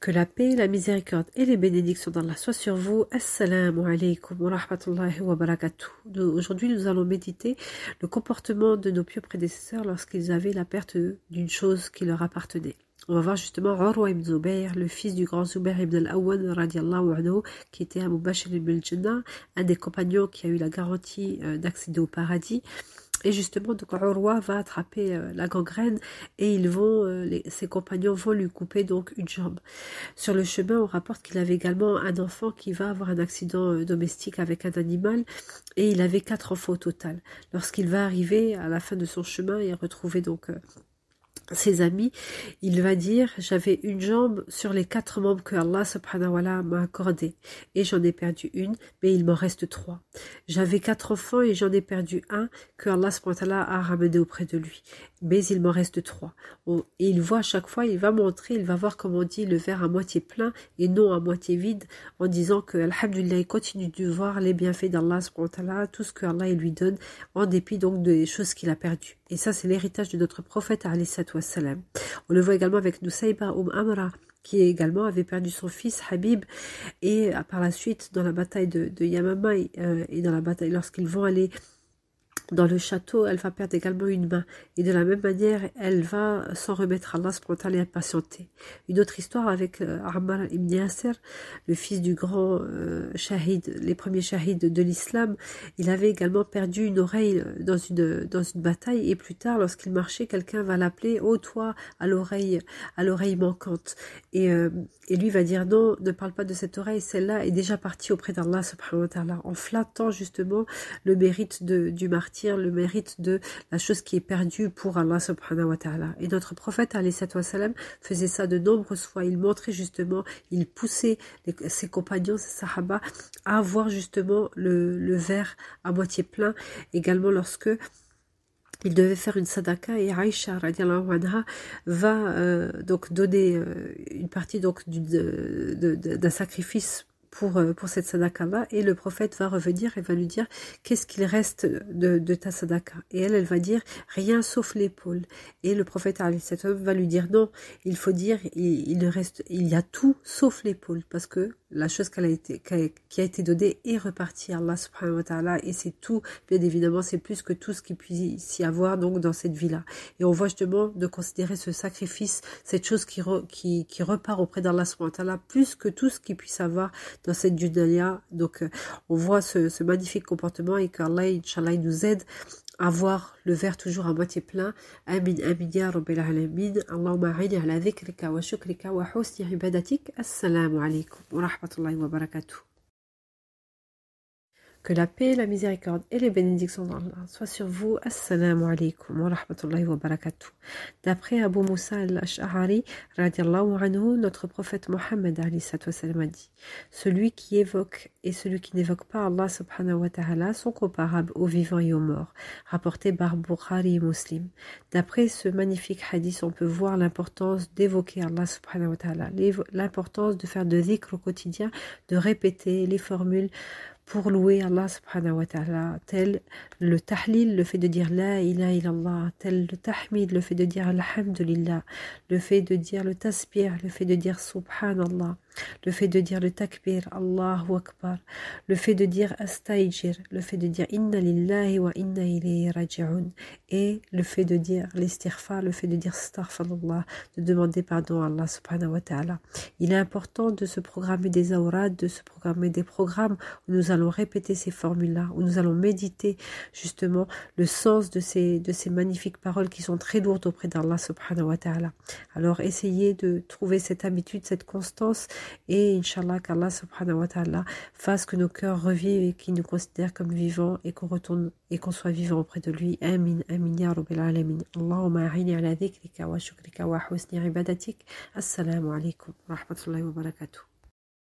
Que la paix, la miséricorde et les bénédictions d'Allah soient sur vous. Assalamu alaikum wa rahmatullahi wa barakatuh. Aujourd'hui, nous allons méditer le comportement de nos pieux prédécesseurs lorsqu'ils avaient la perte d'une chose qui leur appartenait. On va voir justement Urwa ibn Zubayr, le fils du grand Zubayr ibn al-Awwan radiallahu anhu, qui était Abu Bashir ibn al-Jannah, un des compagnons qui a eu la garantie d'accéder au paradis. Et justement, donc Urwa va attraper la gangrène et ses compagnons vont lui couper donc une jambe. Sur le chemin, on rapporte qu'il avait également un enfant qui va avoir un accident domestique avec un animal et il avait 4 enfants au total. Lorsqu'il va arriver à la fin de son chemin et retrouver donc ses amis, il va dire: j'avais une jambe sur les 4 membres que Allah subhanahu wa ta'ala m'a accordé et j'en ai perdu une, mais il m'en reste 3. J'avais 4 enfants et j'en ai perdu un que Allah subhanahu wa ta'ala a ramené auprès de lui, mais il m'en reste 3. Et il voit à chaque fois, il va voir comme on dit le verre à moitié plein et non à moitié vide, en disant que alhamdulillah, il continue de voir les bienfaits d'Allah subhanahu wa ta'ala, tout ce que Allah lui donne, en dépit donc des choses qu'il a perdues. Et ça, c'est l'héritage de notre prophète alayhi salatu wassalam. On le voit également avec Nusayba Amra, qui également avait perdu son fils Habib, et par la suite dans la bataille de Yamama et dans la bataille lorsqu'ils vont aller dans le château, elle va perdre également une main. Et de la même manière, elle va s'en remettre à Allah spontané et patienter. Une autre histoire avec Ammar ibn Yasser, le fils du grand shahid, les premiers shahids de l'islam. Il avait également perdu une oreille dans une bataille. Et plus tard, lorsqu'il marchait, quelqu'un va l'appeler: oh toi, à l'oreille manquante. Et lui va dire: non, ne parle pas de cette oreille, celle-là est déjà partie auprès d'Allah subhanahu wa ta'ala, en flattant justement le mérite du martyr, le mérite de la chose qui est perdue pour Allah subhanahu wa ta'ala. Et notre prophète alayhi salatu wassalam faisait ça de nombreuses fois. Il montrait justement, il poussait ses compagnons, ses sahaba, à avoir justement le verre à moitié plein. Également lorsque il devait faire une sadaka, et Aïcha radiallahu anha va donc donner une partie donc d'un sacrifice pour cette sadaka-là, et le prophète va revenir et va lui dire: qu'est-ce qu'il reste de ta sadaka? Et elle va dire: rien sauf l'épaule. Et le prophète va lui dire: non, il faut dire il y a tout sauf l'épaule, parce que la chose qui a été donnée est repartie à Allah subhanahu wa ta'ala, et c'est tout, bien évidemment, c'est plus que tout ce qu'il puisse y avoir donc dans cette vie-là. Et on voit justement de considérer ce sacrifice, cette chose qui repart auprès d'Allah subhanahu wa ta'ala, plus que tout ce qu'il puisse avoir dans cette dunya. Donc on voit ce magnifique comportement, et qu'Allah, Inch'Allah, nous aide à voir le verre toujours à moitié plein. Amin, amin, ya rabbil alamin. Allahumma a'ini ala dhikrika wa shukrika wa husni ibadatik. Assalamu alaikum wa rahmatullahi wa barakatuh. Que la paix, la miséricorde et les bénédictions d'Allah soient sur vous. Assalamu alaikum wa rahmatullahi wa barakatuh. D'après Abu Musa al-Ash'ari radiallahu anhu, notre prophète Mohammed alayhi salatu wassalam a dit: celui qui évoque et celui qui n'évoque pas Allah subhanahu wa ta'ala sont comparables aux vivants et aux morts. Rapporté par Bukhari et Muslim. D'après ce magnifique hadith, on peut voir l'importance d'évoquer Allah subhanahu wa ta'ala, l'importance de faire de dhikr au quotidien, de répéter les formules pour louer Allah subhanahu wa ta'ala, tel le tahlil, le fait de dire la ilaha illallah, tel le tahmid, le fait de dire alhamdulillah, le fait de dire le tasbih, le fait de dire subhanallah, le fait de dire le takbir, Allahu akbar, le fait de dire astaghfir, le fait de dire inna lillahi wa inna ilayhi raji'un, et le fait de dire l'istighfar, le fait de dire astaghfirullah, de demander pardon à Allah subhanahu wa ta'ala. Il est important de se programmer des awrad, de se programmer des programmes où nous allons répéter ces formules-là, où nous allons méditer justement le sens de ces magnifiques paroles qui sont très lourdes auprès d'Allah subhanahu wa ta'ala. Alors essayez de trouver cette habitude, cette constance, et Inch'Allah qu'Allah subhanahu wa ta'ala fasse que nos cœurs revivent et qu'il nous considère comme vivants, et qu'on retourne et qu'on soit vivant auprès de lui. Amin, amin ya rabbil alamin. Allahumma a'ini ala dhikrika wa shukrika wa husni ibadatik. Assalamu alaikum wa rahmatullahi wa barakatuh.